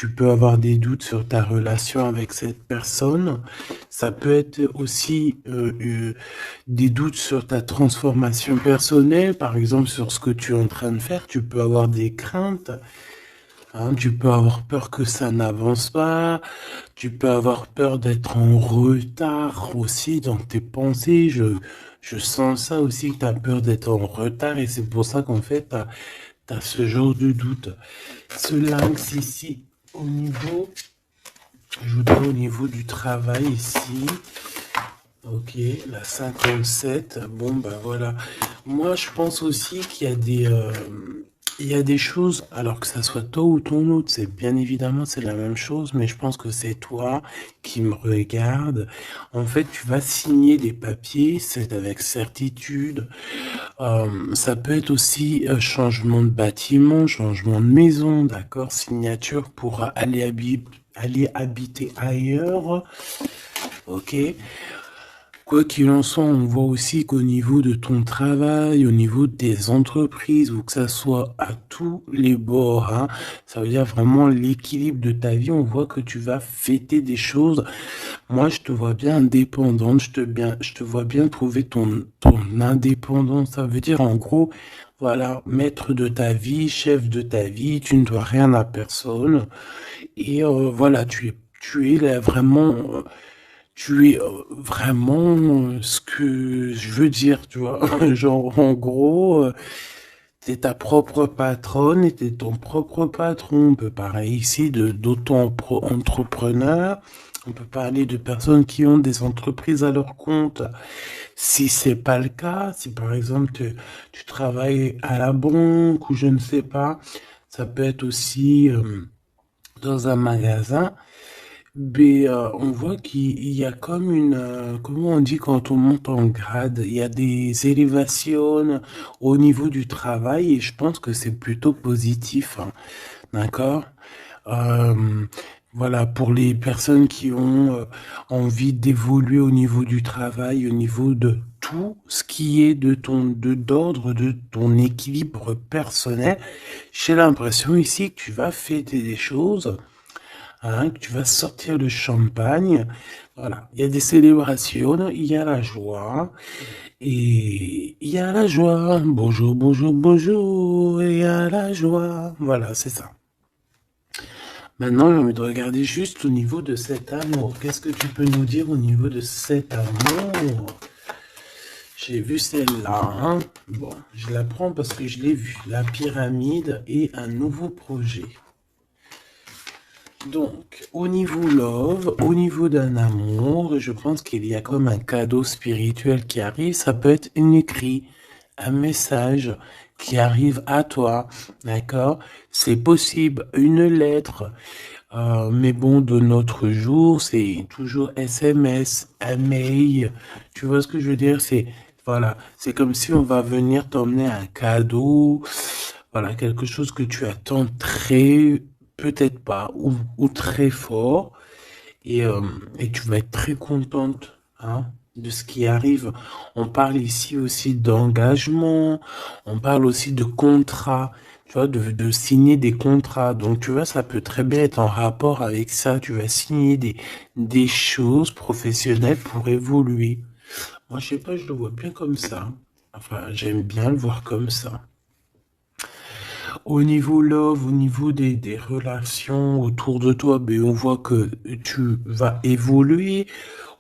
Tu peux avoir des doutes sur ta relation avec cette personne. Ça peut être aussi des doutes sur ta transformation personnelle, par exemple sur ce que tu es en train de faire. Tu peux avoir des craintes, hein. Tu peux avoir peur que ça n'avance pas. Tu peux avoir peur d'être en retard aussi dans tes pensées. Je sens ça aussi, que tu as peur d'être en retard et c'est pour ça qu'en fait, tu as ce genre de doute. Ce lynx ici, au niveau, je voudrais au niveau du travail ici. Ok, la 57. Bon, ben voilà. Moi, je pense aussi qu'il y a il y a des choses, alors que ça soit toi ou ton autre, c'est bien évidemment, c'est la même chose, mais je pense que c'est toi qui me regarde. En fait, tu vas signer des papiers, c'est avec certitude. Ça peut être aussi changement de bâtiment, changement de maison, d'accord, signature pour aller habiter ailleurs, ok. Quoi qu'il en soit, on voit aussi qu'au niveau de ton travail, au niveau des entreprises, ou que ça soit à tous les bords, hein, ça veut dire vraiment l'équilibre de ta vie, on voit que tu vas fêter des choses. Moi, je te vois bien indépendante, je te vois bien trouver ton indépendance. Ça veut dire, en gros, voilà, maître de ta vie, chef de ta vie, tu ne dois rien à personne. Et voilà, tu es là vraiment, tu es vraiment ce que je veux dire, tu vois. Genre, en gros, t'es ta propre patronne et t'es ton propre patron. On peut parler ici de d'auto-entrepreneurs. On peut parler de personnes qui ont des entreprises à leur compte. Si c'est pas le cas, si par exemple tu travailles à la banque ou je ne sais pas, ça peut être aussi dans un magasin. Mais on voit qu'il y a comme comment on dit quand on monte en grade, il y a des élévations au niveau du travail et je pense que c'est plutôt positif, hein. D'accord? Euh, voilà, pour les personnes qui ont envie d'évoluer au niveau du travail, au niveau de tout ce qui est d'ordre de ton équilibre personnel, j'ai l'impression ici que tu vas fêter des choses, hein, que tu vas sortir le champagne. Voilà, il y a des célébrations, il y a la joie, et il y a la joie. Bonjour, bonjour, bonjour, et il y a la joie. Voilà, c'est ça. Maintenant, j'ai envie de regarder juste au niveau de cet amour. Qu'est-ce que tu peux nous dire au niveau de cet amour? J'ai vu celle-là, hein. Bon, je la prends parce que je l'ai vue. La pyramide et un nouveau projet. Donc, au niveau love, au niveau d'un amour, je pense qu'il y a comme un cadeau spirituel qui arrive. Ça peut être un écrit, un message qui arrive à toi, d'accord? C'est possible, une lettre. Mais bon, de notre jour, c'est toujours SMS, un mail. Tu vois ce que je veux dire? Voilà, c'est comme si on va venir t'emmener un cadeau. Voilà, quelque chose que tu attends peut-être pas, ou très fort. Et, euh, et tu vas être très contente, hein, de ce qui arrive. On parle ici aussi d'engagement, on parle aussi de contrat, tu vois, de signer des contrats. Donc, tu vois, ça peut très bien être en rapport avec ça. Tu vas signer des choses professionnelles pour évoluer. Moi, je sais pas, je le vois bien comme ça. Enfin, j'aime bien le voir comme ça. Au niveau love, au niveau des relations autour de toi, ben, on voit que tu vas évoluer.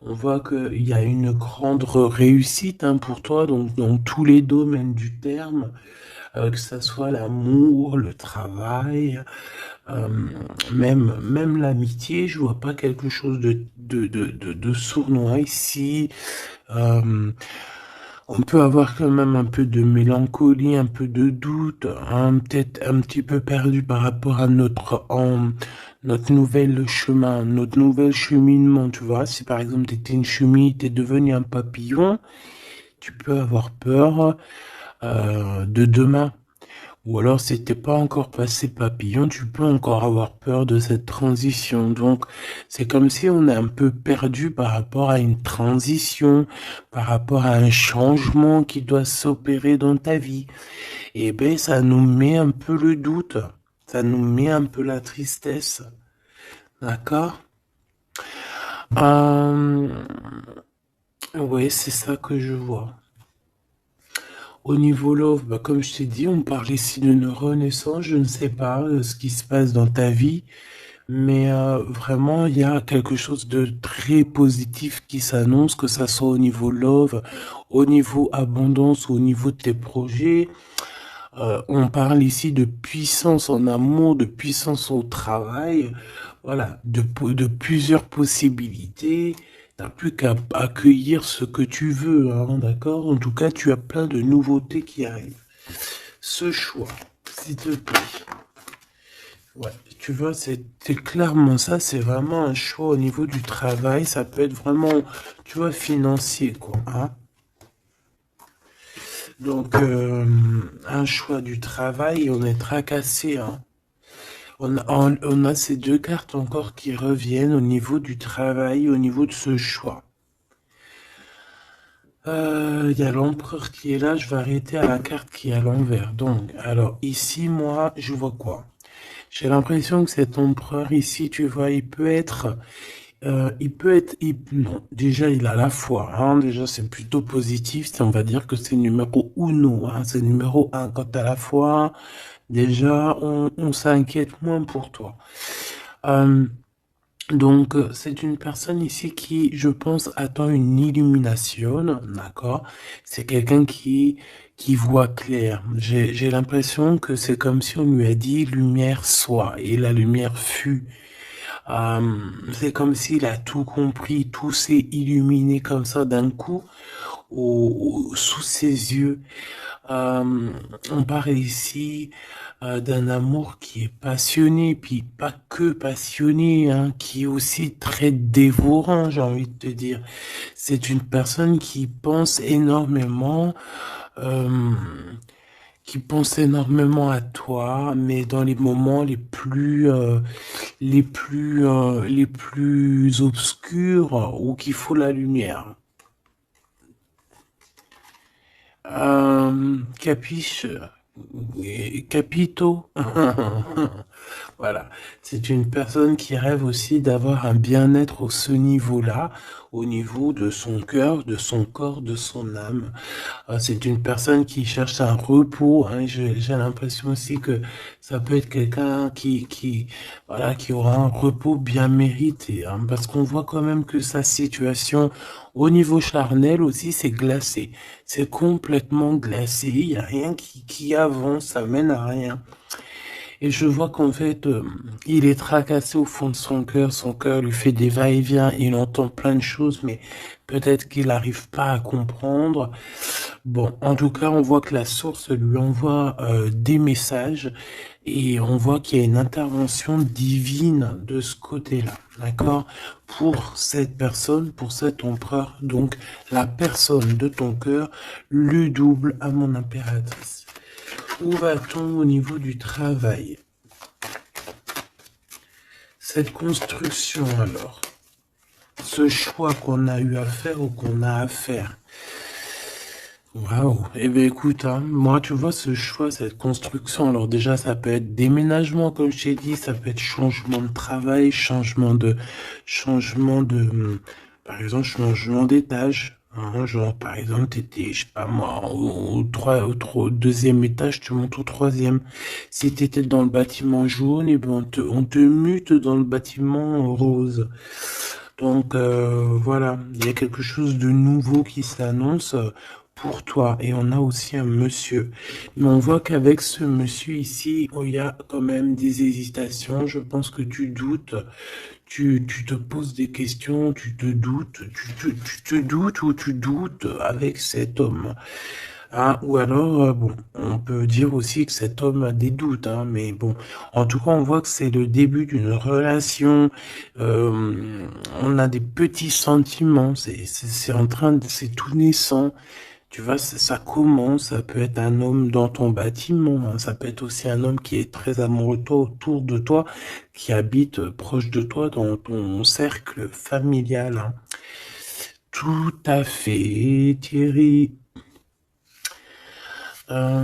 On voit qu'il y a une grande réussite, hein, pour toi, donc dans tous les domaines du terme, que ce soit l'amour, le travail, euh, même l'amitié. Je vois pas quelque chose de sournois ici. Euh, on peut avoir quand même un peu de mélancolie, un peu de doute, hein, peut-être un petit peu perdu par rapport à notre nouvel chemin, notre nouvel cheminement, tu vois. Si par exemple tu étais une chenille, tu es devenu un papillon, tu peux avoir peur de demain. Ou alors, si t'es pas encore passé papillon, tu peux encore avoir peur de cette transition. Donc, c'est comme si on est un peu perdu par rapport à une transition, par rapport à un changement qui doit s'opérer dans ta vie. Et ben, ça nous met un peu le doute, ça nous met un peu la tristesse. D'accord? Euh, ouais, c'est ça que je vois. Au niveau love, bah, comme je t'ai dit, on parle ici d'une renaissance. Je ne sais pas ce qui se passe dans ta vie, mais vraiment, il y a quelque chose de très positif qui s'annonce, que ça soit au niveau love, au niveau abondance, au niveau de tes projets. On parle ici de puissance en amour, de puissance au travail, voilà, de plusieurs possibilités. T'as plus qu'à accueillir ce que tu veux, hein, d'accord? En tout cas, tu as plein de nouveautés qui arrivent. Ce choix, s'il te plaît. Ouais, tu vois, c'est clairement ça, c'est vraiment un choix au niveau du travail. Ça peut être vraiment, tu vois, financier, quoi, hein. Donc, un choix du travail, on est tracassé, hein. On a ces deux cartes encore qui reviennent au niveau du travail, au niveau de ce choix. Il y a l'empereur qui est là, je vais arrêter à la carte qui est à l'envers. Donc, alors ici, moi, je vois quoi? J'ai l'impression que cet empereur ici, tu vois, non, déjà il a la foi, hein, déjà c'est plutôt positif, on va dire que c'est numéro uno, hein, c'est numéro un. Quand t'as la foi, déjà on s'inquiète moins pour toi. Euh, Donc, c'est une personne ici qui, je pense, attend une illumination, d'accord? C'est quelqu'un qui voit clair. J'ai l'impression que c'est comme si on lui a dit lumière soit, et la lumière fut. C'est comme s'il a tout compris, tout s'est illuminé comme ça d'un coup, sous ses yeux. Euh, on parle ici d'un amour qui est passionné, puis pas que passionné, hein, qui est aussi très dévorant, j'ai envie de te dire. C'est une personne euh, qui pense énormément à toi, mais dans les moments les plus obscurs où qu'il faut la lumière. Capiche, capito. Voilà, c'est une personne qui rêve aussi d'avoir un bien-être au ce niveau-là, au niveau de son cœur, de son corps, de son âme. C'est une personne qui cherche un repos, hein. J'ai l'impression aussi que ça peut être quelqu'un voilà, qui aura un repos bien mérité, hein, parce qu'on voit quand même que sa situation au niveau charnel aussi, c'est glacé. C'est complètement glacé. Il n'y a rien qui avance, ça mène à rien. Et je vois qu'en fait, il est tracassé au fond de son cœur lui fait des va-et-vient, il entend plein de choses, mais peut-être qu'il n'arrive pas à comprendre. Bon, en tout cas, on voit que la source lui envoie des messages et on voit qu'il y a une intervention divine de ce côté-là, d'accord? Pour cette personne, pour cet empereur, donc la personne de ton cœur, le double à mon impératrice. Où va-t-on au niveau du travail? Cette construction alors, ce choix qu'on a eu à faire ou qu'on a à faire. Waouh. Eh bien écoute, hein, moi tu vois ce choix, cette construction, alors déjà ça peut être déménagement comme je t'ai dit, ça peut être changement de travail, par exemple changement d'étage. Hein, genre par exemple t'étais, je sais pas moi, au deuxième étage, tu montes au troisième. Si t'étais dans le bâtiment jaune, et ben on te mute dans le bâtiment rose. Donc voilà, il y a quelque chose de nouveau qui s'annonce pour toi. Et on a aussi un monsieur. Mais on voit qu'avec ce monsieur ici, il y a quand même des hésitations. Je pense que tu doutes, tu te poses des questions, tu te doutes, tu te doutes ou tu doutes avec cet homme. Ah, ou alors, bon, on peut dire aussi que cet homme a des doutes, hein, mais bon, en tout cas, on voit que c'est le début d'une relation. On a des petits sentiments, c'est en train de, c'est tout naissant. Tu vois, ça commence, ça peut être un homme dans ton bâtiment, hein, ça peut être aussi un homme qui est très amoureux de toi, autour de toi, qui habite proche de toi dans ton cercle familial, hein. Tout à fait, Thierry.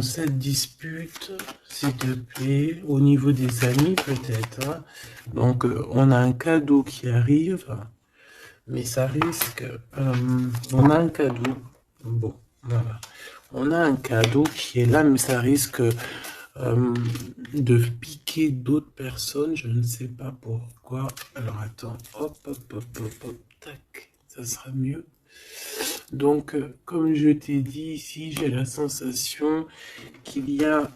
cette dispute, s'il te plaît, au niveau des amis peut-être, hein. Donc, on a un cadeau qui arrive, mais ça risque... on a un cadeau. Bon, voilà. On a un cadeau qui est là, mais ça risque de piquer d'autres personnes. Je ne sais pas pourquoi. Alors, attends. Hop, hop, hop, hop, hop. Tac. Ça sera mieux. Donc, comme je t'ai dit ici, j'ai la sensation qu'il y a...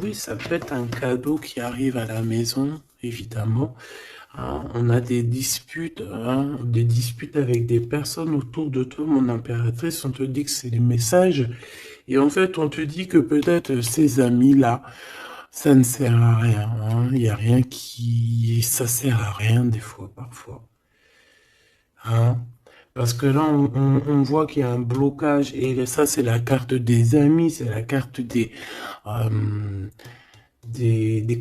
oui, ça peut être un cadeau qui arrive à la maison, évidemment. Hein, on a des disputes avec des personnes autour de toi, mon impératrice. On te dit que c'est des messages. Et en fait, on te dit que peut-être ces amis-là, ça ne sert à rien. Hein. Il n'y a rien qui... Ça sert à rien des fois, parfois. Hein. Parce que là, on voit qu'il y a un blocage. Et ça, c'est la carte des amis. C'est la carte des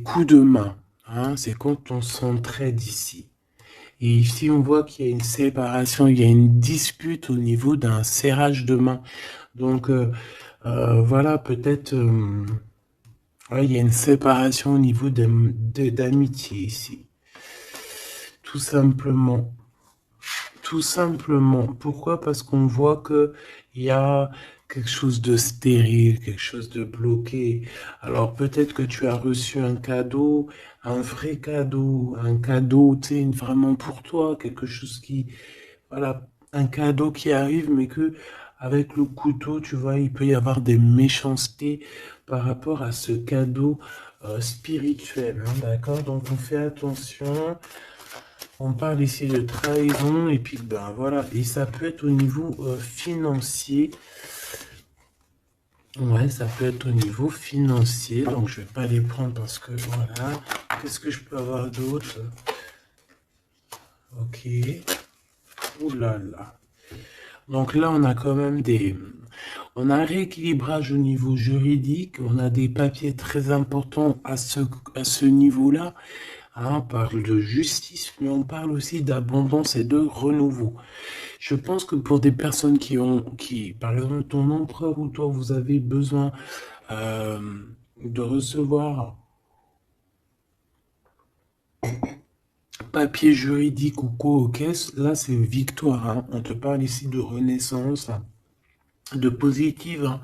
coups de main. Hein. C'est quand on s'entraide ici. Et ici, on voit qu'il y a une séparation, il y a une dispute au niveau d'un serrage de main. Donc, voilà, peut-être, ouais, il y a une séparation au niveau d'amitié ici. Tout simplement. Tout simplement. Pourquoi? Parce qu'on voit que il y a quelque chose de stérile, quelque chose de bloqué. Alors peut-être que tu as reçu un cadeau, un vrai cadeau, un cadeau, tu sais, vraiment pour toi, quelque chose qui, voilà, un cadeau qui arrive, mais que avec le couteau, tu vois, il peut y avoir des méchancetés par rapport à ce cadeau spirituel, hein, d'accord? Donc on fait attention. On parle ici de trahison et puis ben voilà, et ça peut être au niveau financier. Ouais, ça peut être au niveau financier, donc je vais pas les prendre parce que voilà. Qu'est-ce que je peux avoir d'autre? Ok. Ouh là là. Donc là, on a quand même on a un rééquilibrage au niveau juridique, on a des papiers très importants à ce niveau-là. Hein, on parle de justice, mais on parle aussi d'abondance et de renouveau. Je pense que pour des personnes par exemple, ton empereur ou toi, vous avez besoin de recevoir papier juridique ou quoi aux caisses, là c'est victoire. Hein. On te parle ici de renaissance, de positive. Hein.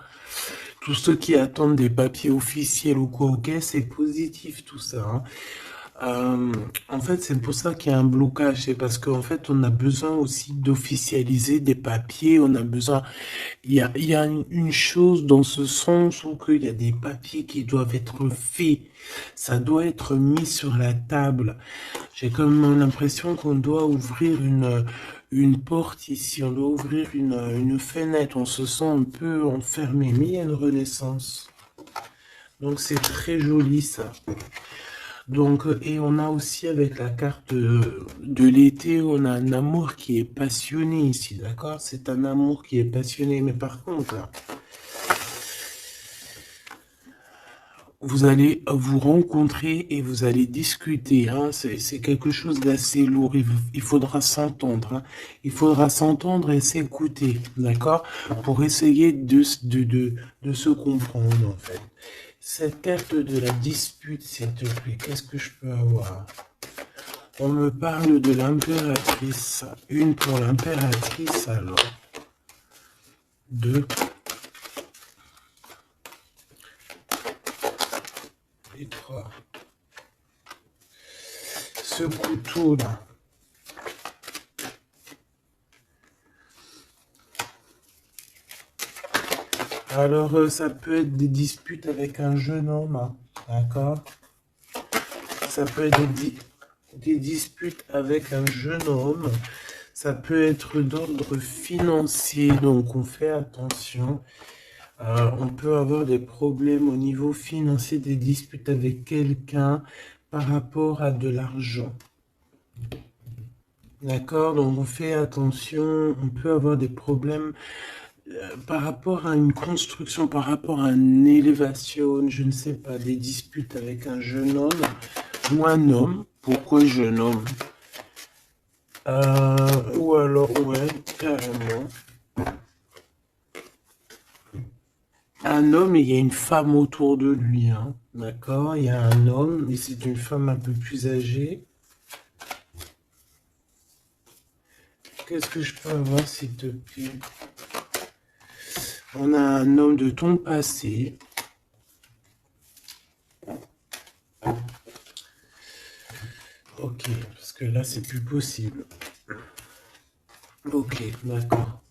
Tous ceux qui attendent des papiers officiels ou quoi aux caisses, c'est positif tout ça. Hein. En fait, c'est pour ça qu'il y a un blocage. C'est parce qu'en fait, on a besoin aussi d'officialiser des papiers. On a besoin. Il y a une chose dans ce sens où il y a des papiers qui doivent être faits. Ça doit être mis sur la table. J'ai comme l'impression qu'on doit ouvrir une porte ici. On doit ouvrir une fenêtre. On se sent un peu enfermé. Mais il y a une renaissance. Donc, c'est très joli ça. Donc, et on a aussi avec la carte de l'été, on a un amour qui est passionné ici, d'accord? C'est un amour qui est passionné, mais par contre, vous allez vous rencontrer et vous allez discuter, hein? C'est quelque chose d'assez lourd, il faudra s'entendre, hein? Il faudra s'entendre et s'écouter, d'accord? Pour essayer de se comprendre, en fait. Cette carte de la dispute, s'il te plaît, qu'est-ce que je peux avoir? On me parle de l'impératrice. Une pour l'impératrice, alors. Deux. Et trois. Ce couteau-là. Alors, ça peut être des disputes avec un jeune homme, hein, d'accord? Ça peut être des disputes avec un jeune homme. Ça peut être d'ordre financier, donc on fait attention. On peut avoir des problèmes au niveau financier, des disputes avec quelqu'un par rapport à de l'argent. D'accord? Donc on fait attention. On peut avoir des problèmes par rapport à une construction, par rapport à une élévation, je ne sais pas, des disputes avec un jeune homme ou un homme. Pourquoi jeune homme? Ou alors, ouais, carrément. un homme et il y a une femme autour de lui, hein. D'accord? Il y a un homme et c'est une femme un peu plus âgée. Qu'est-ce que je peux avoir, s'il te plaît? On a un homme de ton passé. Ok, parce que là, c'est plus possible. Ok, d'accord.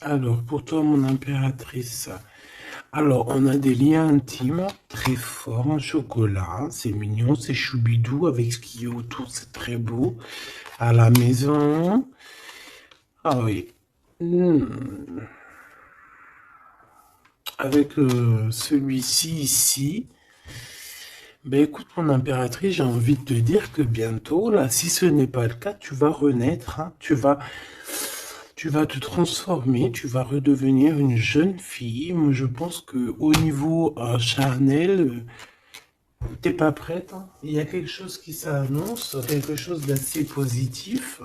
Alors, pour toi, mon impératrice. Alors, on a des liens intimes très forts en chocolat. C'est mignon, c'est choubidou avec ce qui est autour, c'est très beau. À la maison. Ah oui. Avec celui-ci ici. Ben écoute, mon impératrice, j'ai envie de te dire que bientôt, là, si ce n'est pas le cas, tu vas renaître, hein. Tu vas te transformer, tu vas redevenir une jeune fille. Moi, je pense que au niveau charnel, t'es pas prête, hein. Il y a quelque chose qui s'annonce, quelque chose d'assez positif.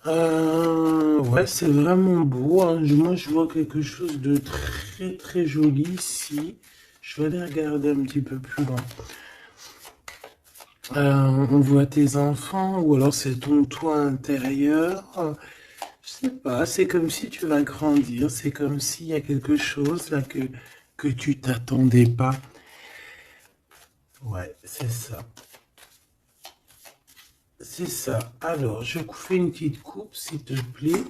Ouais, c'est vraiment beau, hein. Moi, je vois quelque chose de très très joli ici. Je vais aller regarder un petit peu plus loin. On voit tes enfants, ou alors c'est ton toit intérieur. Je sais pas, c'est comme si tu vas grandir, c'est comme s'il y a quelque chose là que tu t'attendais pas. Ouais, c'est ça. C'est ça. Alors, je fais une petite coupe, s'il te plaît.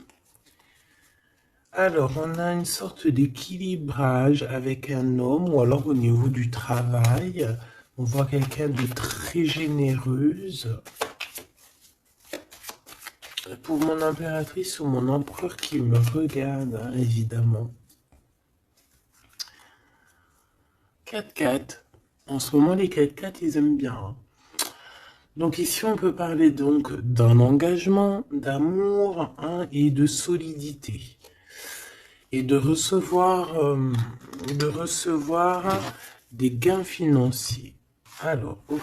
Alors, on a une sorte d'équilibrage avec un homme, ou alors au niveau du travail, on voit quelqu'un de très généreuse. Pour mon impératrice ou mon empereur qui me regarde, hein, évidemment. 4x4. En ce moment, les 4x4, ils aiment bien, hein. Donc ici, on peut parler donc d'un engagement, d'amour, hein, et de solidité. Et de recevoir des gains financiers. Alors, ok.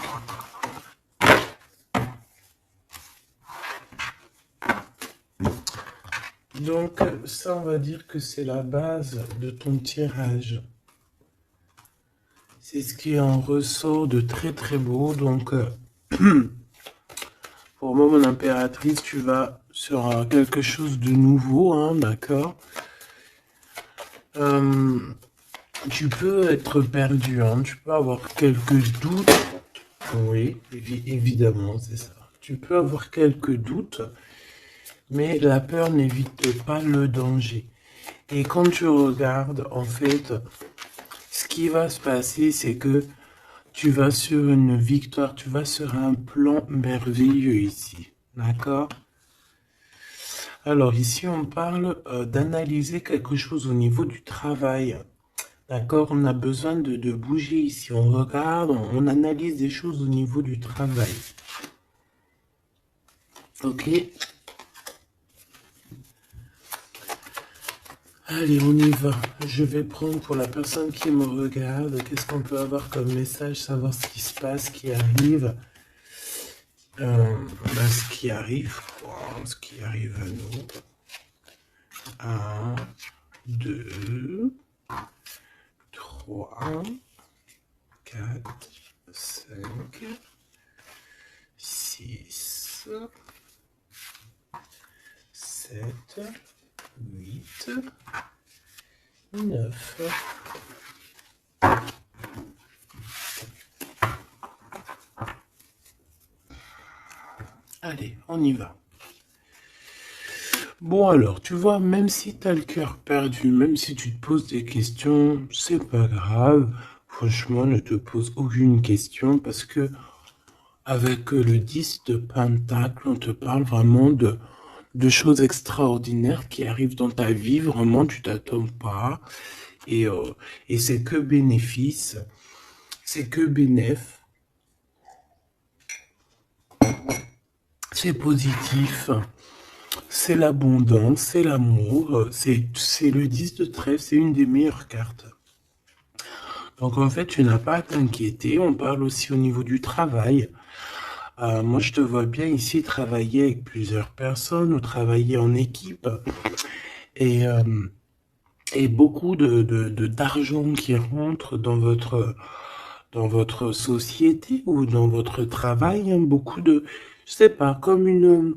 Donc ça, on va dire que c'est la base de ton tirage. C'est ce qui en ressort de très très beau. Donc, pour moi, mon impératrice, tu vas sur quelque chose de nouveau, hein, d'accord? Tu peux être perdu, hein, tu peux avoir quelques doutes. Oui, évidemment, c'est ça. Tu peux avoir quelques doutes, mais la peur n'évite pas le danger. Et quand tu regardes, en fait, ce qui va se passer, c'est que tu vas sur une victoire, tu vas sur un plan merveilleux ici. D'accord? Alors ici, on parle d'analyser quelque chose au niveau du travail. D'accord? On a besoin de bouger ici. On regarde, on analyse des choses au niveau du travail. Ok? Allez, on y va. Je vais prendre pour la personne qui me regarde. Qu'est-ce qu'on peut avoir comme message? Savoir ce qui se passe, ce qui arrive. Ce qui arrive, quoi, ce qui arrive à nous. 1, 2, 3, 4, 5, 6, 7, 8, 9. Allez, on y va. Bon alors, tu vois, même si tu as le cœur perdu, même si tu te poses des questions, c'est pas grave. Franchement, ne te pose aucune question parce que avec le 10 de Pentacle, on te parle vraiment de choses extraordinaires qui arrivent dans ta vie. Vraiment, tu t'attends pas. Et c'est que bénéfice. C'est que bénéf. C'est positif. C'est l'abondance, c'est l'amour, c'est le 10 de trèfle, c'est une des meilleures cartes. Donc en fait, tu n'as pas à t'inquiéter. On parle aussi au niveau du travail. Moi, je te vois bien ici travailler avec plusieurs personnes ou travailler en équipe et, euh, et beaucoup d'argent qui rentre dans votre société ou dans votre travail, hein, beaucoup de, je sais pas, comme une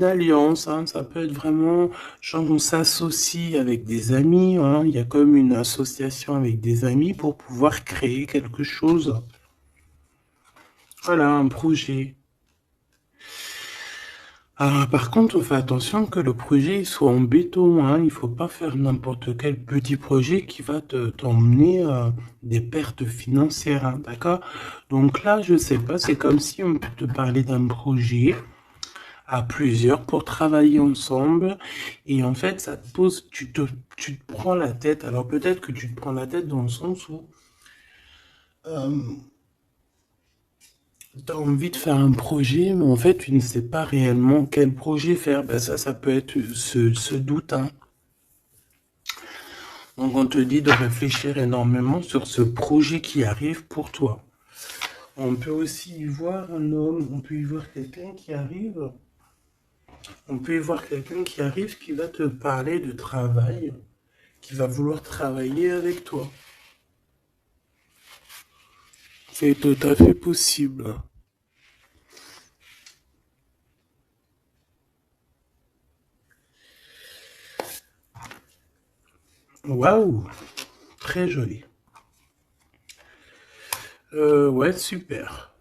alliance, hein, ça peut être vraiment, genre on s'associe avec des amis, hein, il y a comme une association avec des amis pour pouvoir créer quelque chose. Voilà, un projet. Ah, par contre, on fait attention que le projet il soit en béton, hein. Il faut pas faire n'importe quel petit projet qui va t'emmener des pertes financières, hein, d'accord? Donc là, je sais pas, c'est comme si on peut te parler d'un projet à plusieurs pour travailler ensemble et en fait, ça te pose, tu te prends la tête. Alors peut-être que tu te prends la tête dans le sens où euh, tu as envie de faire un projet, mais en fait, tu ne sais pas réellement quel projet faire. Ben ça peut être ce doute, hein. Donc, on te dit de réfléchir énormément sur ce projet qui arrive pour toi. On peut aussi y voir un homme, on peut y voir quelqu'un qui arrive, on peut y voir quelqu'un qui arrive qui va te parler de travail, qui va vouloir travailler avec toi. C'est tout à fait possible. Waouh, très joli. Ouais, super.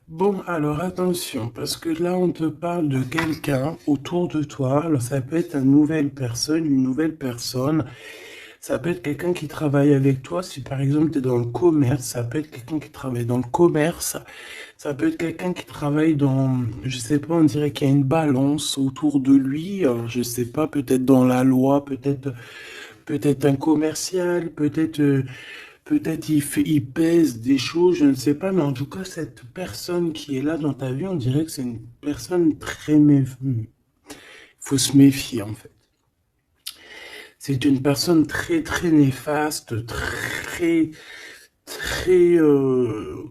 Bon, alors attention, parce que là, on te parle de quelqu'un autour de toi. Alors, ça peut être une nouvelle personne. Ça peut être quelqu'un qui travaille avec toi. Si par exemple, tu es dans le commerce, ça peut être quelqu'un qui travaille dans le commerce. Ça peut être quelqu'un qui travaille dans, je sais pas, on dirait qu'il y a une balance autour de lui. Alors, je sais pas, peut-être dans la loi, peut-être un commercial, peut-être il pèse des choses, je ne sais pas, mais en tout cas, cette personne qui est là dans ta vie, on dirait que c'est une personne très Il faut se méfier, en fait. C'est une personne très, très néfaste,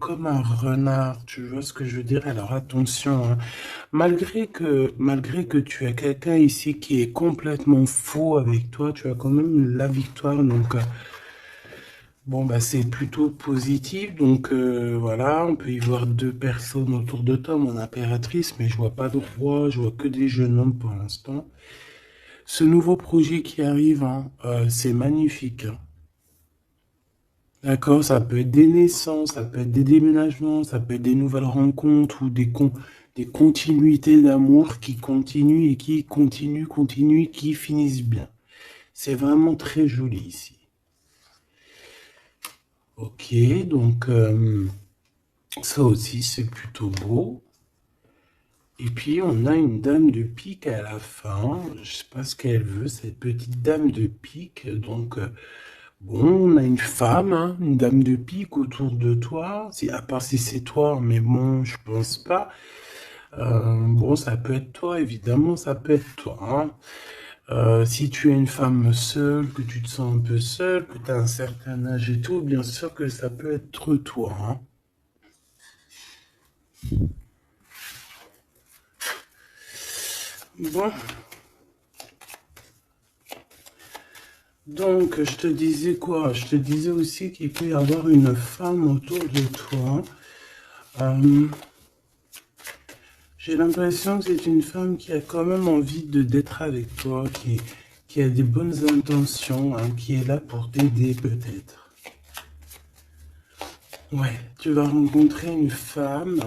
comme un renard, tu vois ce que je veux dire? Alors attention, hein. Malgré que tu as quelqu'un ici qui est complètement faux avec toi, tu as quand même la victoire, donc bon, bah, c'est plutôt positif. Donc voilà, on peut y voir deux personnes autour de toi, mon impératrice, mais je vois pas de roi, je vois que des jeunes hommes pour l'instant. Ce nouveau projet qui arrive, hein, c'est magnifique, hein. D'accord, ça peut être des naissances, ça peut être des déménagements, ça peut être des nouvelles rencontres ou des continuités d'amour qui continuent et qui continuent, qui finissent bien. C'est vraiment très joli ici. Ok, donc ça aussi c'est plutôt beau. Et puis on a une dame de pique à la fin. Je sais pas ce qu'elle veut, cette petite dame de pique. Donc bon, on a une femme, hein, une dame de pique autour de toi. Si, à part si c'est toi, mais bon, je pense pas. Bon, ça peut être toi, évidemment, ça peut être toi, hein. Si tu es une femme seule, que tu te sens un peu seule, que tu as un certain âge et tout, bien sûr que ça peut être toi, hein. Bon, donc je te disais quoi? Je te disais aussi qu'il peut y avoir une femme autour de toi. Euh, j'ai l'impression que c'est une femme qui a quand même envie d'être avec toi, qui a des bonnes intentions, hein, qui est là pour t'aider peut-être. Ouais, tu vas rencontrer une femme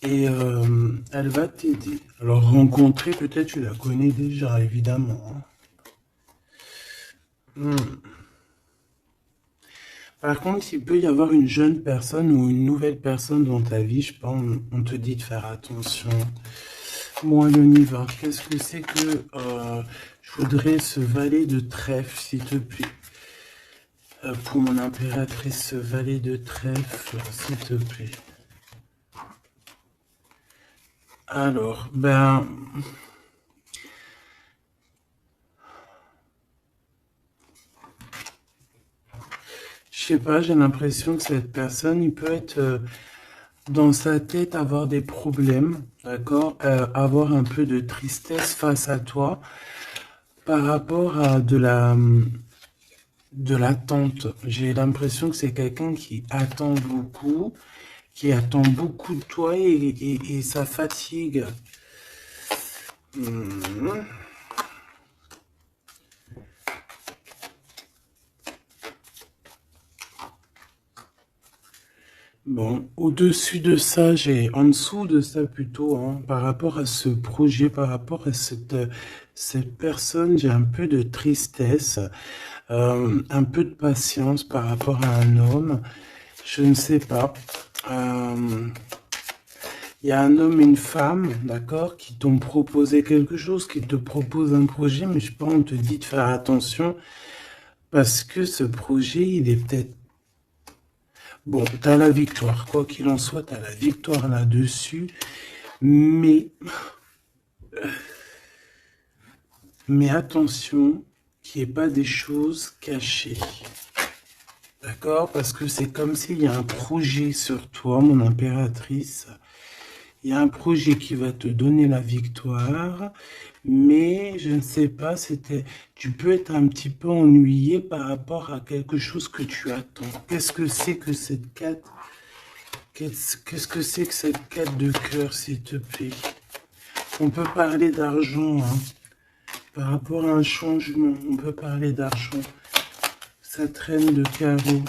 et elle va t'aider. Alors rencontrer, peut-être tu la connais déjà, évidemment, hein. Hmm. Par contre, il peut y avoir une jeune personne ou une nouvelle personne dans ta vie, je pense, on te dit de faire attention. Bon, allez, on y va. Qu'est-ce que c'est que je voudrais ce valet de trèfle, s'il te plaît. Pour mon impératrice, ce valet de trèfle, s'il te plaît. Alors, ben, je sais pas, j'ai l'impression que cette personne, il peut être dans sa tête avoir des problèmes, d'accord? Avoir un peu de tristesse face à toi par rapport à de l'attente. J'ai l'impression que c'est quelqu'un qui attend beaucoup, qui attend beaucoup de toi et ça fatigue. Hmm. Bon, au-dessus de ça, en dessous de ça plutôt, hein, par rapport à ce projet, par rapport à cette personne, j'ai un peu de tristesse, un peu de patience par rapport à un homme, je ne sais pas. Euh, Il y a un homme et une femme, d'accord, qui t'ont proposé quelque chose, qui te proposent un projet, mais je sais pas, on te dit de faire attention parce que ce projet, il est peut-être... Bon, t'as la victoire, quoi qu'il en soit, t'as la victoire là-dessus, mais, mais attention qu'il n'y ait pas des choses cachées. D'accord? Parce que c'est comme s'il y a un projet sur toi, mon impératrice. Il y a un projet qui va te donner la victoire, mais je ne sais pas, tu peux être un petit peu ennuyé par rapport à quelque chose que tu attends. Qu'est-ce que c'est que cette quête? Qu'est-ce que c'est que cette quête de cœur, s'il te plaît? On peut parler d'argent, hein. Par rapport à un changement, on peut parler d'argent. Ça traîne de carreau.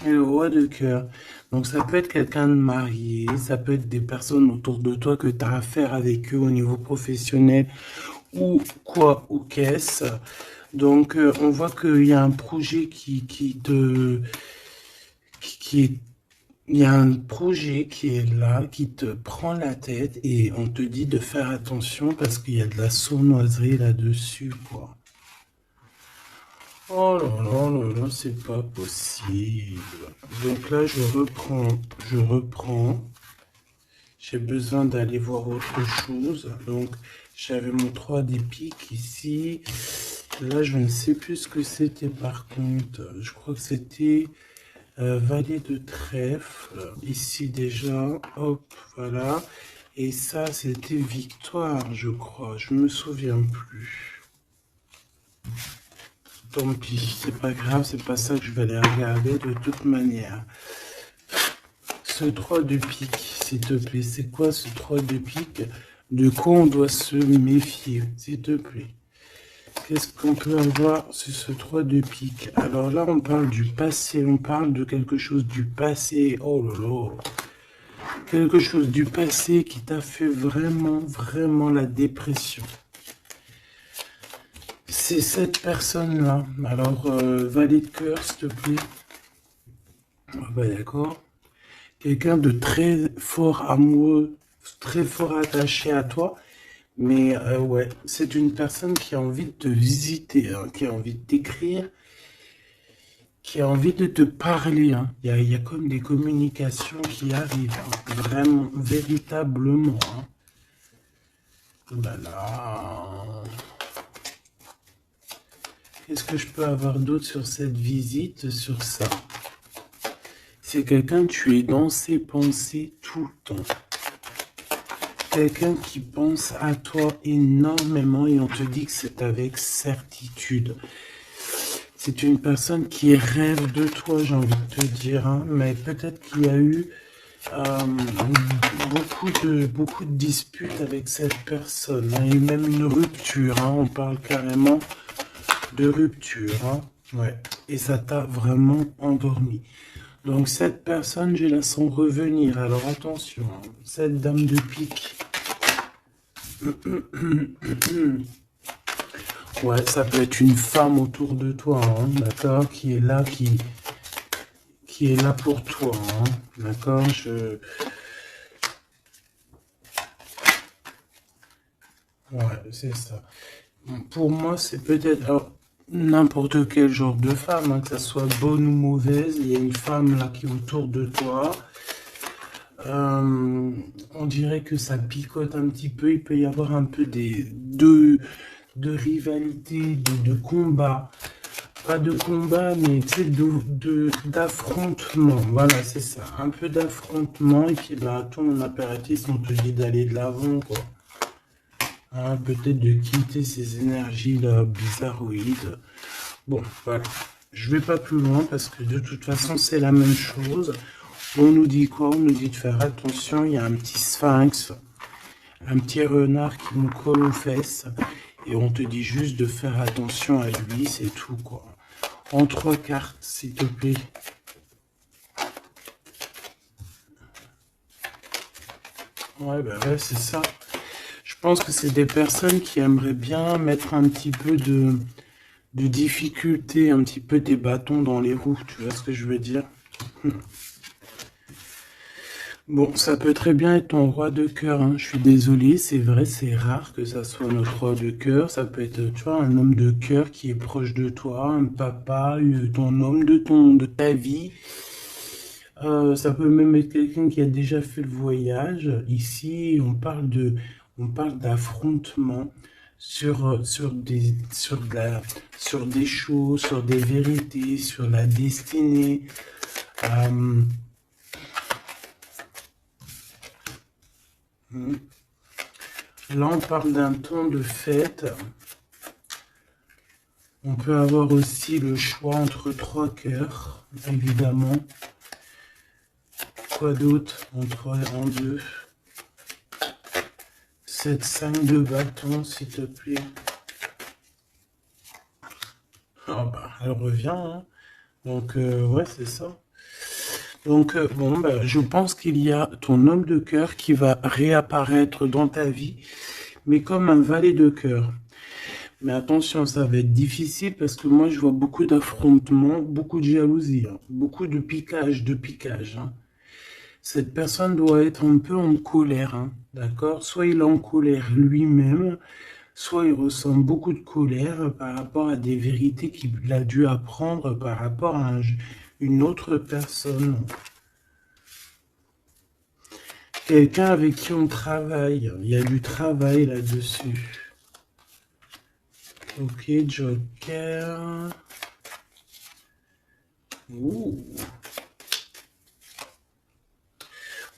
Et le roi de cœur. Donc ça peut être quelqu'un de marié, ça peut être des personnes autour de toi que tu as affaire avec eux au niveau professionnel ou quoi ou qu'est-ce. Donc on voit qu'il y a un projet qui est... Il y a un projet qui est là, qui te prend la tête et on te dit de faire attention parce qu'il y a de la sournoiserie là-dessus, quoi. Oh là là là là, c'est pas possible. Donc là, je reprends. J'ai besoin d'aller voir autre chose. Donc, j'avais mon 3 des piques ici. Là, je ne sais plus ce que c'était par contre. Je crois que c'était valet de trèfle. Ici déjà, hop, voilà. Et ça, c'était victoire, je crois. Je me souviens plus. Tant pis, c'est pas grave, c'est pas ça que je vais aller regarder de toute manière. Ce 3 de pique, s'il te plaît, c'est quoi ce 3 de pique? De quoi on doit se méfier, s'il te plaît? Qu'est-ce qu'on peut avoir sur ce 3 de pique? Alors là, on parle du passé, on parle de quelque chose du passé. Oh là là! Quelque chose du passé qui t'a fait vraiment, vraiment la dépression. C'est cette personne-là. Alors, valet de cœur, s'il te plaît. Ah bah d'accord. Quelqu'un de très fort amoureux, très fort attaché à toi. Mais ouais, c'est une personne qui a envie de te visiter, hein, qui a envie de t'écrire, qui a envie de te parler, hein. Il y a comme des communications qui arrivent, hein, vraiment, véritablement, hein. Oh là là. Qu'est-ce que je peux avoir d'autre sur cette visite, sur ça? C'est quelqu'un, tu es dans ses pensées tout le temps. Quelqu'un qui pense à toi énormément et on te dit que c'est avec certitude. C'est une personne qui rêve de toi, j'ai envie de te dire, hein, mais peut-être qu'il y a eu beaucoup de disputes avec cette personne, hein, et même une rupture, hein, on parle carrément de rupture, hein, ouais, et ça t'a vraiment endormi. Donc cette personne, je la sens revenir, alors attention, hein, cette dame de pique. Ouais, ça peut être une femme autour de toi, hein, d'accord, qui est là, qui est là pour toi, hein, d'accord, ouais, c'est ça. Pour moi, c'est peut-être n'importe quel genre de femme, hein, que ça soit bonne ou mauvaise, il y a une femme là qui est autour de toi. On dirait que ça picote un petit peu, il peut y avoir un peu de rivalité, de combat pas de combat, mais tu sais, d'affrontement. Voilà, c'est ça. Un peu d'affrontement. Et puis, bah, ton apéritif, on te dit d'aller de l'avant, quoi. Hein, peut-être de quitter ces énergies-là bizarroïdes. Bon, voilà. Je vais pas plus loin parce que de toute façon, c'est la même chose. On nous dit quoi? On nous dit de faire attention. Il y a un petit sphinx, un petit renard qui nous colle aux fesses. Et on te dit juste de faire attention à lui, c'est tout, quoi. En 3 cartes, s'il te plaît. Ouais, bah ouais, c'est ça. Je pense que c'est des personnes qui aimeraient bien mettre un petit peu de difficulté, un petit peu des bâtons dans les roues, tu vois ce que je veux dire? Bon, ça peut très bien être ton roi de cœur, hein. Je suis désolé, c'est vrai, c'est rare que ça soit notre roi de cœur. Ça peut être, tu vois, un homme de cœur qui est proche de toi, un papa, ton homme de ta vie. Ça peut même être quelqu'un qui a déjà fait le voyage. Ici, on parle d'affrontement sur des choses, sur des vérités, sur la destinée. Là, on parle d'un temps de fête. On peut avoir aussi le choix entre 3 cœurs, évidemment. Quoi d'autre? En 2. 7, 5 de bâton, s'il te plaît. Ah bah, elle revient, hein. Donc, ouais, c'est ça. Donc, bon, bah, je pense qu'il y a ton homme de cœur qui va réapparaître dans ta vie, mais comme un valet de cœur. Mais attention, ça va être difficile parce que moi, je vois beaucoup d'affrontements, beaucoup de jalousie, hein, beaucoup de piquage, hein. Cette personne doit être un peu en colère, hein, d'accord? Soit il est en colère lui-même, soit il ressent beaucoup de colère par rapport à des vérités qu'il a dû apprendre par rapport à une autre personne. Quelqu'un avec qui on travaille. Il y a du travail là-dessus. Ok, Joker. Ouh.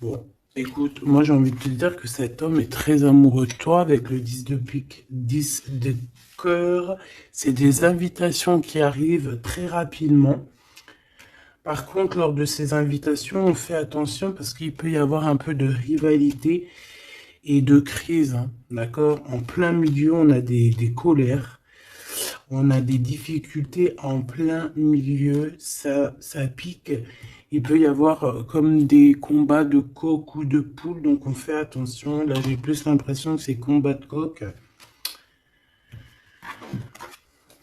Bon, écoute, moi j'ai envie de te dire que cet homme est très amoureux de toi avec le 10 de pique, 10 de cœur. C'est des invitations qui arrivent très rapidement. Par contre, lors de ces invitations, on fait attention parce qu'il peut y avoir un peu de rivalité et de crise, hein, d'accord? En plein milieu, on a des colères, on a des difficultés en plein milieu, ça pique. Il peut y avoir comme des combats de coq ou de poule, donc on fait attention. Là, j'ai plus l'impression que c'est combat de coq.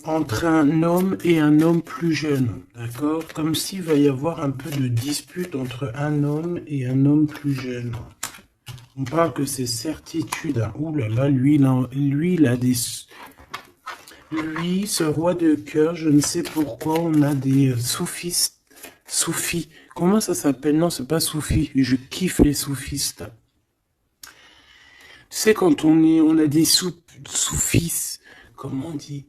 Entre un homme et un homme plus jeune, d'accord? Comme s'il va y avoir un peu de dispute entre un homme et un homme plus jeune. On parle que c'est certitude. Hein. Ouh là là, lui, il a des... Lui, ce roi de cœur, je ne sais pourquoi, on a des soufistes. Soufis. Comment ça s'appelle? Non, c'est pas soufi. Je kiffe les soufistes. Tu sais, quand on a des soufis, comment on dit?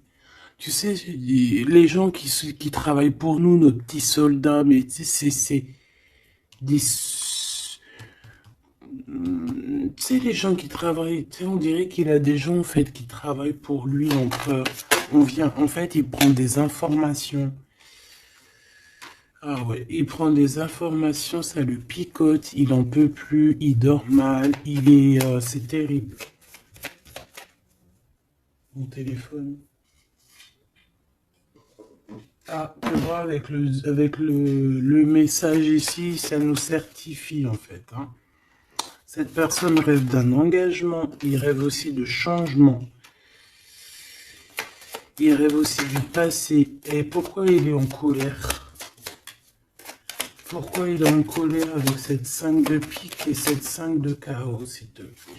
Tu sais, les gens qui travaillent pour nous, nos petits soldats, mais tu sais, c'est des... Tu sais, les gens qui travaillent, tu sais, on dirait qu'il a des gens, en fait, qui travaillent pour lui, en fait, il prend des informations. Ah ouais, il prend des informations, ça le picote, il en peut plus, il dort mal, c'est terrible. Mon téléphone. Ah, tu vois, avec le message ici, ça nous certifie, en fait, hein. Cette personne rêve d'un engagement, il rêve aussi de changement. Il rêve aussi du passé. Et pourquoi il est en colère? Pourquoi il est en colère avec cette 5 de pique et cette 5 de carreau, s'il te plaît?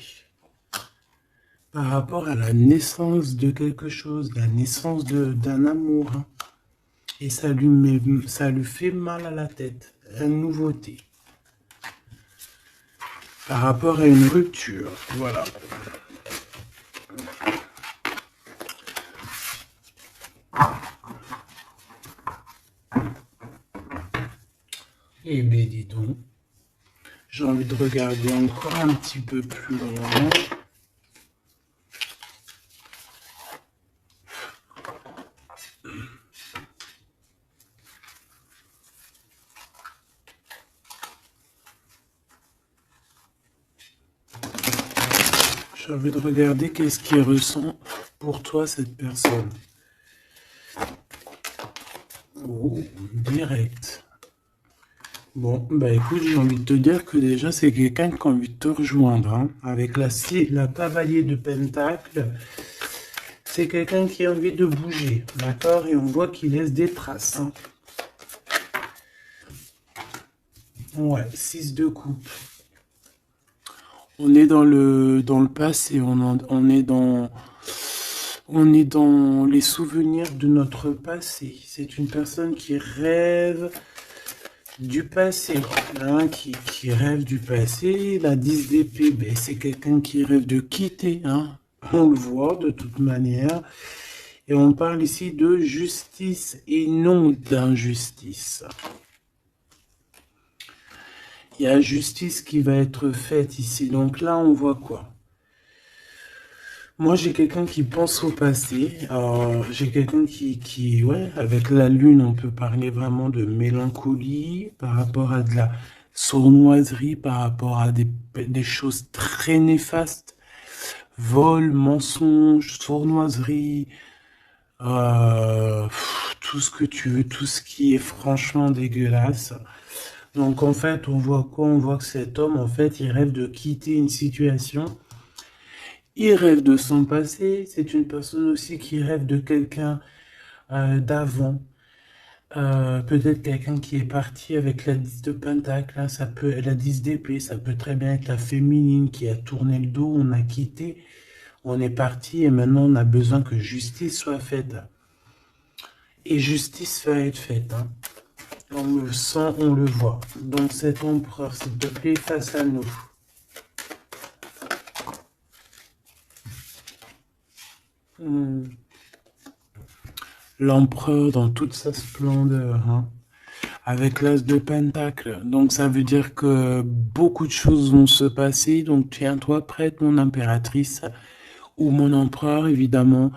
Par rapport à la naissance de quelque chose, la naissance d'un amour, hein. Et ça lui fait mal à la tête, une nouveauté. Par rapport à une rupture, voilà. Eh bien, dis donc, j'ai envie de regarder encore un petit peu plus loin. J'ai envie de regarder qu'est-ce qui ressent pour toi cette personne. Oh, direct. Bon, bah écoute, j'ai envie de te dire que déjà c'est quelqu'un qui a envie de te rejoindre, hein. Avec la cavalier de Pentacle, c'est quelqu'un qui a envie de bouger, d'accord? Et on voit qu'il laisse des traces, hein. Ouais, 6 de coupe. On est dans le passé, on est dans les souvenirs de notre passé. C'est une personne qui rêve du passé, hein, qui rêve du passé. La 10 d'épée, ben, c'est quelqu'un qui rêve de quitter, hein. On le voit de toute manière. Et on parle ici de justice et non d'injustice. Il y a justice qui va être faite ici. Donc là, on voit quoi? Moi, j'ai quelqu'un qui pense au passé. J'ai quelqu'un ouais, avec la lune, on peut parler vraiment de mélancolie par rapport à de la sournoiserie, par rapport à des choses très néfastes. Vol, mensonge, sournoiserie, tout ce que tu veux, tout ce qui est franchement dégueulasse. Donc en fait, on voit quoi? On voit que cet homme, en fait, il rêve de quitter une situation. Il rêve de son passé. C'est une personne aussi qui rêve de quelqu'un d'avant. Peut-être quelqu'un qui est parti avec la 10 de pentacle, hein, ça peut, la 10 d'épée, ça peut très bien être la féminine qui a tourné le dos, on a quitté, on est parti et maintenant on a besoin que justice soit faite. Et justice va être faite, hein. On le sent, on le voit. Donc cet empereur, s'il te plaît, face à nous. L'empereur dans toute sa splendeur, hein, avec l'as de pentacle. Donc ça veut dire que beaucoup de choses vont se passer. Donc tiens-toi prête, mon impératrice, ou mon empereur, évidemment.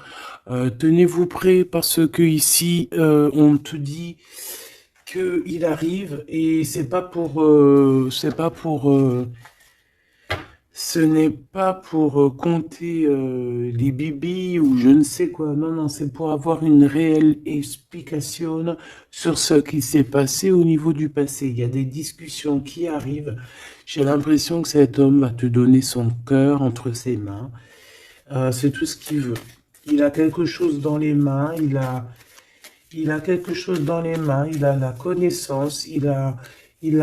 Tenez-vous prêts parce que ici, on te dit qu'il arrive et c'est pas pour, ce n'est pas pour compter les bibis ou je ne sais quoi. Non, non, c'est pour avoir une réelle explication sur ce qui s'est passé au niveau du passé. Il y a des discussions qui arrivent. J'ai l'impression que cet homme va te donner son cœur entre ses mains. C'est tout ce qu'il veut. Il a quelque chose dans les mains. Il a quelque chose dans les mains. Il a la connaissance. Il a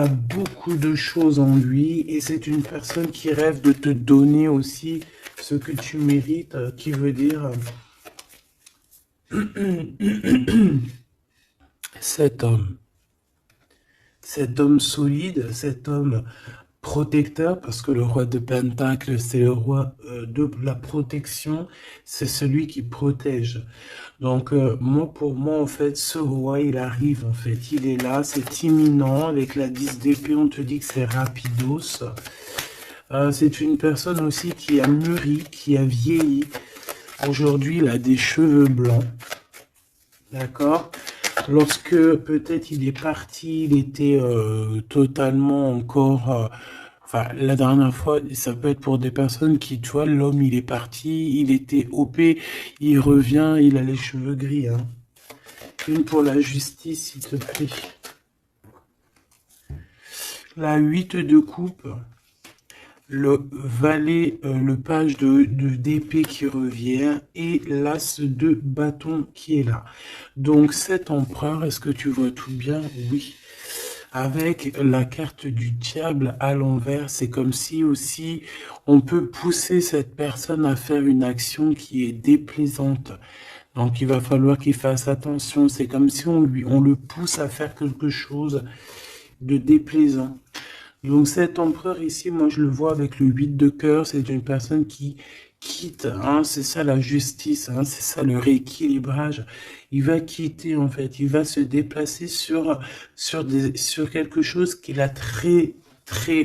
beaucoup de choses en lui et c'est une personne qui rêve de te donner aussi ce que tu mérites, qui veut dire cet homme solide, cet homme protecteur, parce que le roi de Pentacle, c'est le roi de la protection, c'est celui qui protège. Donc, moi, pour moi, en fait, ce roi, il arrive, en fait, il est là, c'est imminent, avec la 10 d'épée, on te dit que c'est rapidos. C'est une personne aussi qui a mûri, qui a vieilli. Aujourd'hui, il a des cheveux blancs, d'accord? Lorsque peut-être il est parti, il était totalement encore... enfin, la dernière fois, ça peut être pour des personnes qui, tu vois, l'homme, il est parti, il était OP, il revient, il a les cheveux gris, hein. Une pour la justice, s'il te plaît. La 8 de coupe. Le valet, le page d'épée qui revient et l'as de bâton qui est là. Donc cet empereur, est-ce que tu vois tout bien? Oui. Avec la carte du diable à l'envers, c'est comme si aussi on peut pousser cette personne à faire une action qui est déplaisante. Donc il va falloir qu'il fasse attention. C'est comme si on le pousse à faire quelque chose de déplaisant. Donc cet empereur ici, moi je le vois avec le 8 de cœur, c'est une personne qui quitte, hein, c'est ça la justice, hein, c'est ça le rééquilibrage. Il va quitter en fait, il va se déplacer sur quelque chose qu'il a très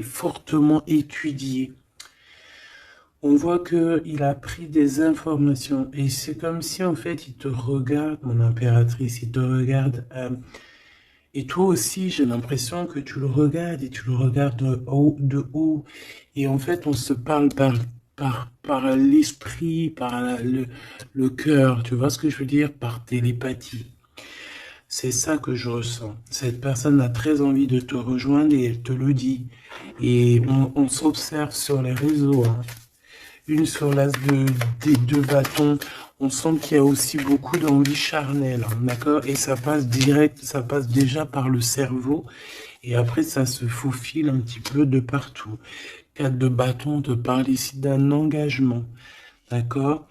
fortement étudié. On voit que il a pris des informations et c'est comme si en fait il te regarde, mon impératrice, il te regarde. Et toi aussi, j'ai l'impression que tu le regardes et tu le regardes de haut. Et en fait, on se parle par l'esprit, le cœur. Tu vois ce que je veux dire? Par télépathie. C'est ça que je ressens. Cette personne a très envie de te rejoindre et elle te le dit. Et on s'observe sur les réseaux, hein. Une sur l'as des deux bâtons. On sent qu'il y a aussi beaucoup d'envie charnelle, hein, d'accord? Et ça passe direct, ça passe déjà par le cerveau. Et après, ça se faufile un petit peu de partout. 4 de bâton te parle ici d'un engagement, d'accord?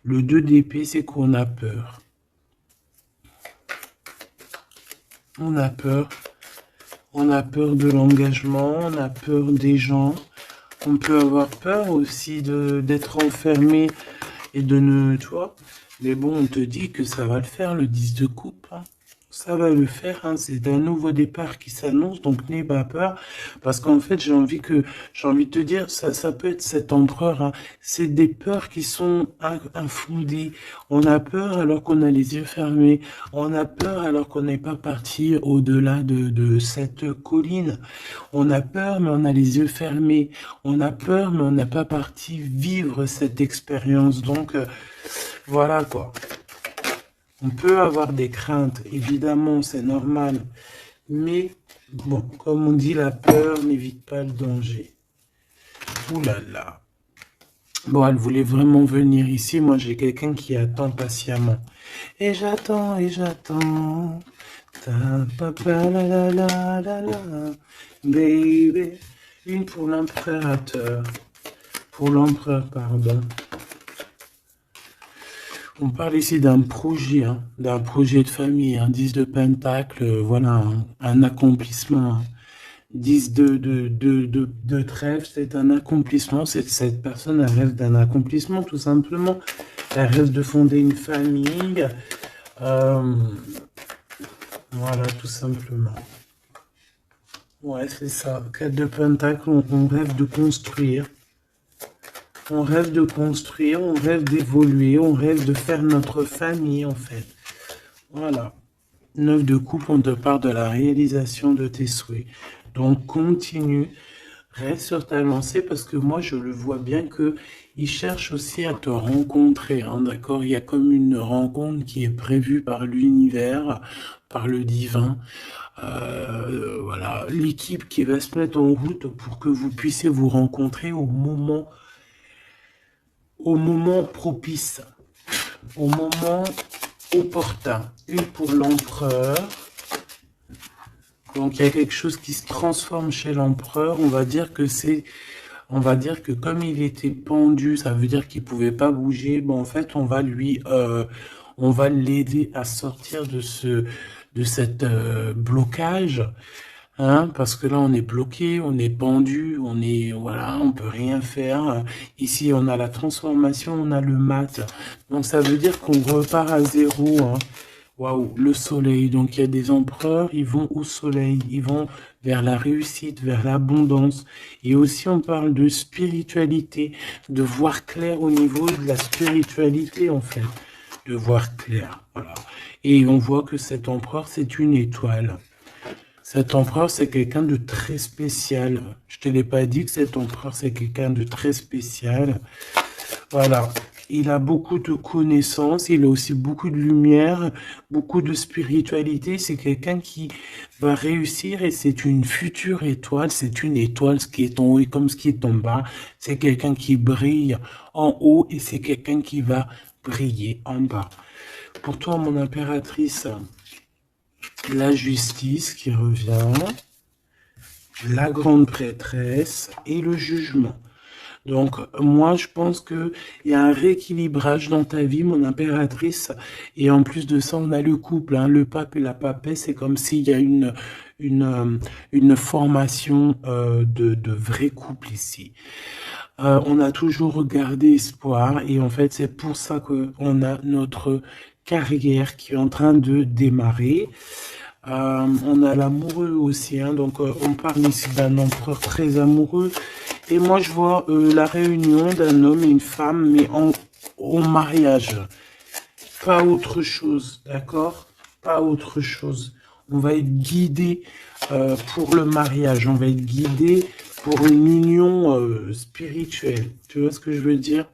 Le 2 d'épée, c'est qu'on a peur. On a peur. On a peur de l'engagement, on a peur des gens. On peut avoir peur aussi d'être enfermé et de ne, tu vois. Mais bon, on te dit que ça va le faire, le 10 de coupe, hein. Ça va le faire, hein. C'est un nouveau départ qui s'annonce, donc n'aie pas peur. Parce qu'en fait, j'ai envie de te dire, ça peut être cet empereur, hein. C'est des peurs qui sont infondées. On a peur alors qu'on a les yeux fermés. On a peur alors qu'on n'est pas parti au-delà de cette colline. On a peur, mais on a les yeux fermés. On a peur, mais on n'a pas parti vivre cette expérience. Donc, voilà quoi. On peut avoir des craintes, évidemment, c'est normal. Mais, bon, comme on dit, la peur n'évite pas le danger. Ouh là là. Bon, elle voulait vraiment venir ici. Moi, j'ai quelqu'un qui attend patiemment. Et j'attends, et j'attends. Ta papa la la la la la. Baby. Une pour l'impérateur. Pour l'empereur, pardon. On parle ici d'un projet, hein, d'un projet de famille, un 10 de pentacle, voilà, un accomplissement. 10 de trèfle, c'est un accomplissement. Cette personne, elle rêve d'un accomplissement, tout simplement. Elle rêve de fonder une famille. Voilà, tout simplement. Ouais, c'est ça. 4 de pentacle, on rêve de construire. On rêve de construire, on rêve d'évoluer, on rêve de faire notre famille, en fait. Voilà. 9 de coupe, on te parle de la réalisation de tes souhaits. Donc, continue, reste sur ta lancée, parce que moi, je le vois bien que il cherche aussi à te rencontrer, hein, d'accord? Il y a comme une rencontre qui est prévue par l'univers, par le divin. Voilà, l'équipe qui va se mettre en route pour que vous puissiez vous rencontrer au moment propice, au moment opportun. Une pour l'empereur. Donc il y a quelque chose qui se transforme chez l'empereur. On va dire que comme il était pendu, ça veut dire qu'il pouvait pas bouger. Bon, en fait, on va l'aider à sortir de cette blocage. Hein, parce que là, on est bloqué, on est pendu, voilà, on peut rien faire. Ici, on a la transformation, on a le mat. Donc, ça veut dire qu'on repart à zéro, hein. Waouh, le soleil. Donc, il y a des empereurs, ils vont au soleil, ils vont vers la réussite, vers l'abondance. Et aussi, on parle de spiritualité, de voir clair au niveau de la spiritualité, en fait. De voir clair, voilà. Et on voit que cet empereur, c'est une étoile. Cet empereur, c'est quelqu'un de très spécial. Je te l'ai pas dit que cet empereur, c'est quelqu'un de très spécial. Voilà. Il a beaucoup de connaissances, il a aussi beaucoup de lumière, beaucoup de spiritualité. C'est quelqu'un qui va réussir et c'est une future étoile. C'est une étoile, ce qui est en haut et comme ce qui est en bas. C'est quelqu'un qui brille en haut et c'est quelqu'un qui va briller en bas. Pour toi, mon impératrice, la justice qui revient, la grande prêtresse et le jugement. Donc, moi, je pense qu'il y a un rééquilibrage dans ta vie, mon impératrice. Et en plus de ça, on a le couple, hein, le pape et la papesse. C'est comme s'il y a une formation de vrai couple ici. On a toujours gardé espoir et en fait, c'est pour ça qu'on a notre carrière qui est en train de démarrer. On a l'amoureux aussi, hein, donc on parle ici d'un empereur très amoureux. Et moi, je vois la réunion d'un homme et une femme, mais au mariage. Pas autre chose, d'accord? Pas autre chose. On va être guidé pour le mariage. On va être guidé pour une union spirituelle. Tu vois ce que je veux dire?